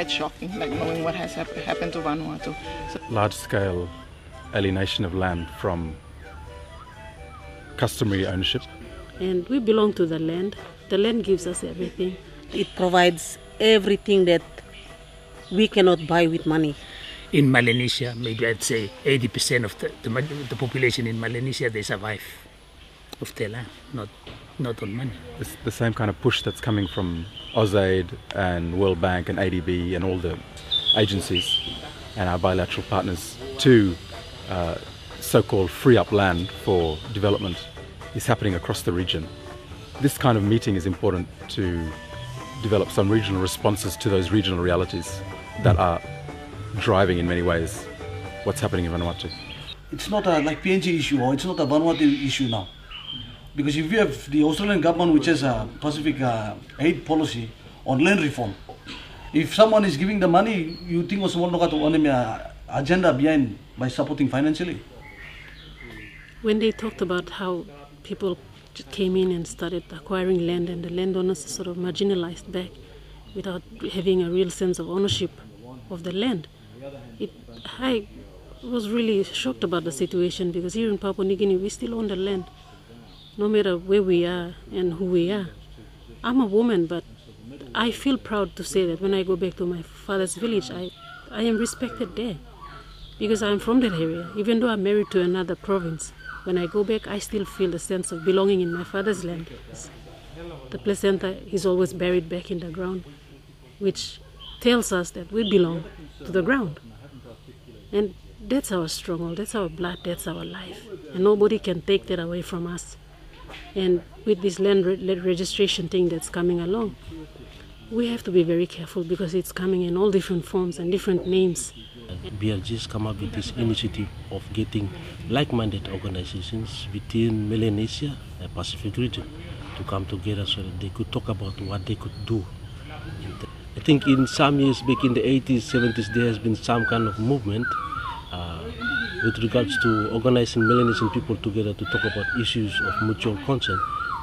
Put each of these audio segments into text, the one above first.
quite shocking, like knowing what has happened to Vanuatu. So large-scale alienation of land from customary ownership. And we belong to the land. The land gives us everything. It provides everything that we cannot buy with money. In Melanesia, maybe I'd say 80% of the population in Melanesia, they survive of their land, not on money. It's the same kind of push that's coming from AusAid and World Bank and ADB and all the agencies and our bilateral partners to so-called free up land for development is happening across the region. This kind of meeting is important to develop some regional responses to those regional realities that are driving in many ways what's happening in Vanuatu. It's not a like PNG issue, or it's not a Vanuatu issue now. Because if you have the Australian government which has a Pacific aid policy on land reform, if someone is giving the money, you think also one agenda behind by supporting financially? When they talked about how people came in and started acquiring land and the landowners sort of marginalized back without having a real sense of ownership of the land, I was really shocked about the situation, because here in Papua New Guinea we still own the land, no matter where we are and who we are. I'm a woman, but I feel proud to say that when I go back to my father's village, I am respected there, because I'm from that area. Even though I'm married to another province, when I go back, I still feel a sense of belonging in my father's land. The placenta is always buried back in the ground, which tells us that we belong to the ground. And that's our struggle, that's our blood, that's our life. And nobody can take that away from us. And with this land registration thing that's coming along, we have to be very careful, because it's coming in all different forms and different names. BLG's come up with this initiative of getting like-minded organizations within Melanesia and Pacific region to come together so that they could talk about what they could do. I think in some years, back in the 80s, 70s, there has been some kind of movement with regards to organizing Melanesian people together to talk about issues of mutual concern.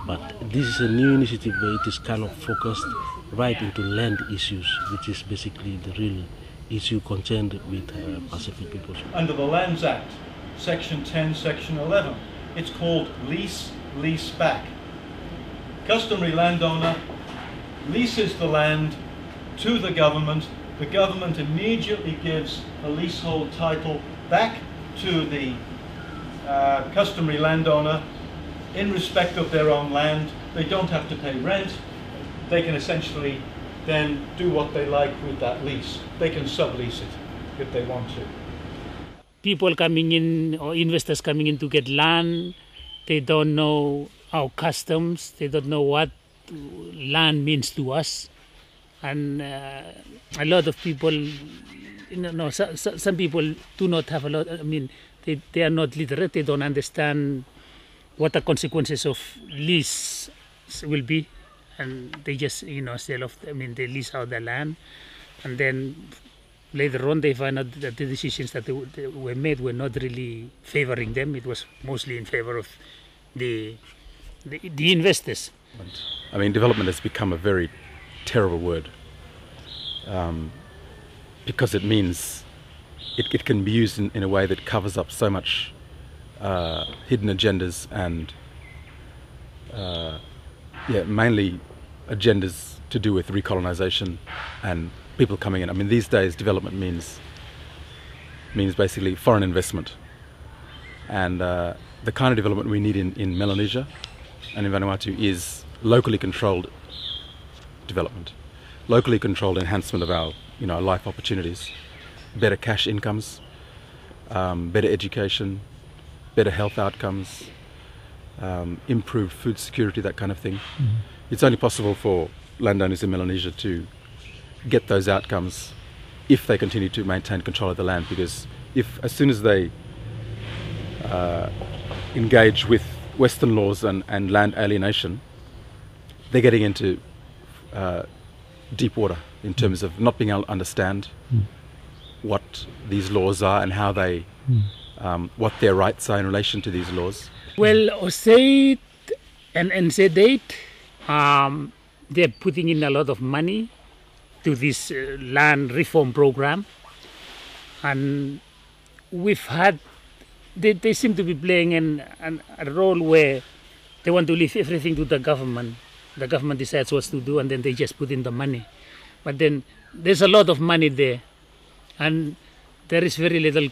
But this is a new initiative where it is kind of focused right into land issues, which is basically the real issue concerned with Pacific peoples. Under the Lands Act, Section 10, Section 11, it's called lease back. Customary landowner leases the land to the government immediately gives a leasehold title back to the customary landowner in respect of their own land. They don't have to pay rent. They can essentially then do what they like with that lease. They can sublease it if they want to. People coming in, or investors coming in to get land, they don't know our customs, they don't know what land means to us. And a lot of people, some people do not have a lot, they are not literate, they don't understand what the consequences of lease will be. And they just, sell off, they lease out their land. And then later on they find out that the decisions that they were made were not really favoring them. It was mostly in favor of the investors. Development has become a very terrible word because it means it can be used in a way that covers up so much hidden agendas and mainly agendas to do with recolonization and people coming in. These days development means basically foreign investment, and the kind of development we need in Melanesia and in Vanuatu is locally controlled development, locally controlled enhancement of our life opportunities, better cash incomes, better education, better health outcomes, improved food security, that kind of thing. Mm-hmm. It's only possible for landowners in Melanesia to get those outcomes if they continue to maintain control of the land, because as soon as they engage with Western laws and land alienation, they're getting into deep water in terms of not being able to understand what these laws are and how they, what their rights are in relation to these laws. Well, AusAid and NZAid, they're putting in a lot of money to this land reform program, and we've had they seem to be playing a role where they want to leave everything to the government. The government decides what to do, and then they just put in the money. But then there's a lot of money there, and there is very little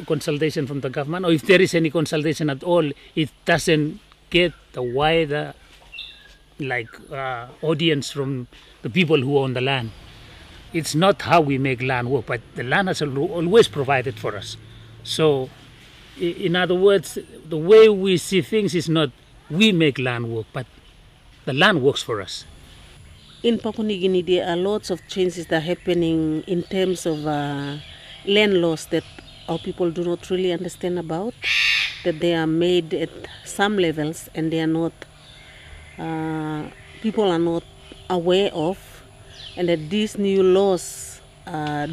consultation from the government, or if there is any consultation at all, it doesn't get a wider audience from the people who own the land. It's not how we make land work, but the land has always provided for us. So, in other words, the way we see things is not we make land work, but the land works for us. In Papua New Guinea, there are lots of changes that are happening in terms of land laws that our people do not really understand about, that they are made at some levels and they are not, people are not aware of, and that these new laws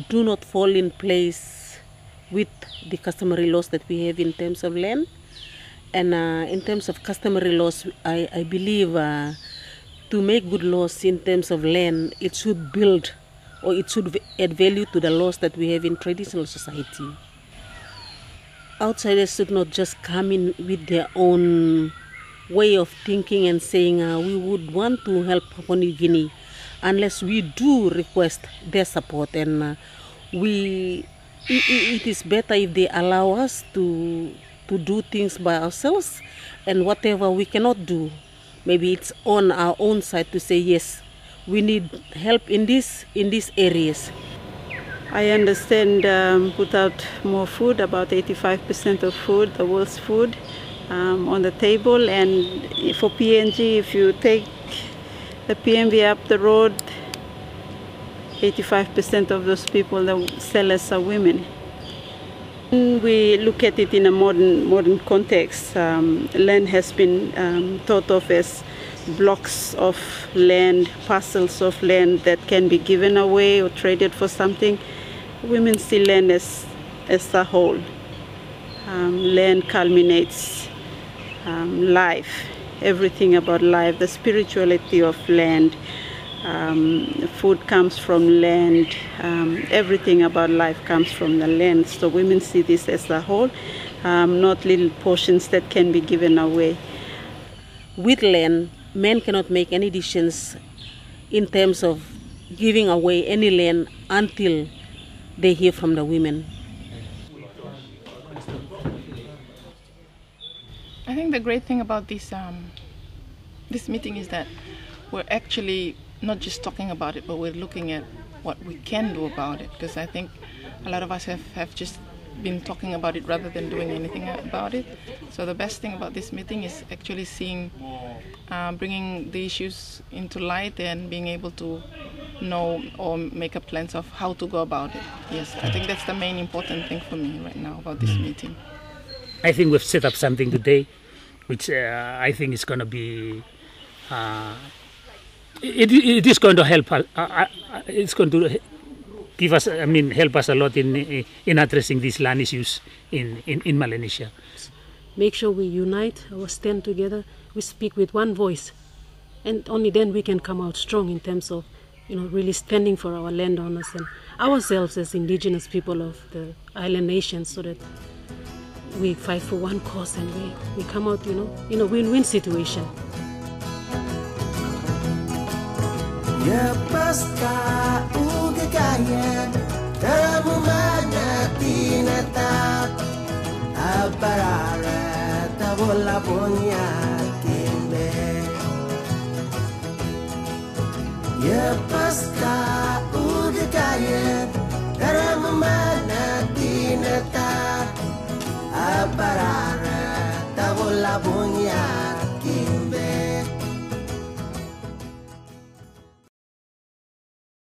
do not fall in place with the customary laws that we have in terms of land. And in terms of customary laws, I believe to make good laws in terms of land, it should build or it should add value to the laws that we have in traditional society. Outsiders should not just come in with their own way of thinking and saying we would want to help Papua New Guinea unless we do request their support. And it is better if they allow us to do things by ourselves, and whatever we cannot do, maybe it's on our own side to say, yes, we need help in these areas. I understand without more food, about 85% of food, the world's food, on the table. And for PNG, if you take the PNV up the road, 85% of those people, the sellers are women. We look at it in a modern context. Land has been thought of as blocks of land, parcels of land that can be given away or traded for something. Women see land as a whole. Land culminates life, everything about life, the spirituality of land. Food comes from land, everything about life comes from the land. So women see this as a whole, not little portions that can be given away. With land, men cannot make any decisions in terms of giving away any land until they hear from the women. I think the great thing about this meeting is that we're actually not just talking about it, but we're looking at what we can do about it. Because I think a lot of us have just been talking about it rather than doing anything about it. So the best thing about this meeting is actually seeing, bringing the issues into light and being able to know or make up plans of how to go about it. Yes, I think that's the main important thing for me right now about this meeting. I think we've set up something today, which I think is going to be. It is going to help. It's going to give us. Help us a lot in addressing these land issues in Melanesia. Make sure we unite, or stand together. We speak with one voice, and only then we can come out strong in terms of, really standing for our landowners and ourselves as indigenous people of the island nations, so that we fight for one cause and we come out, in a win-win situation. Ya pasta uga kaya taramu mana tinata abarara tabola bonya kimbe ya pasta uga kaya taramu mana tinata abarara tabola bonya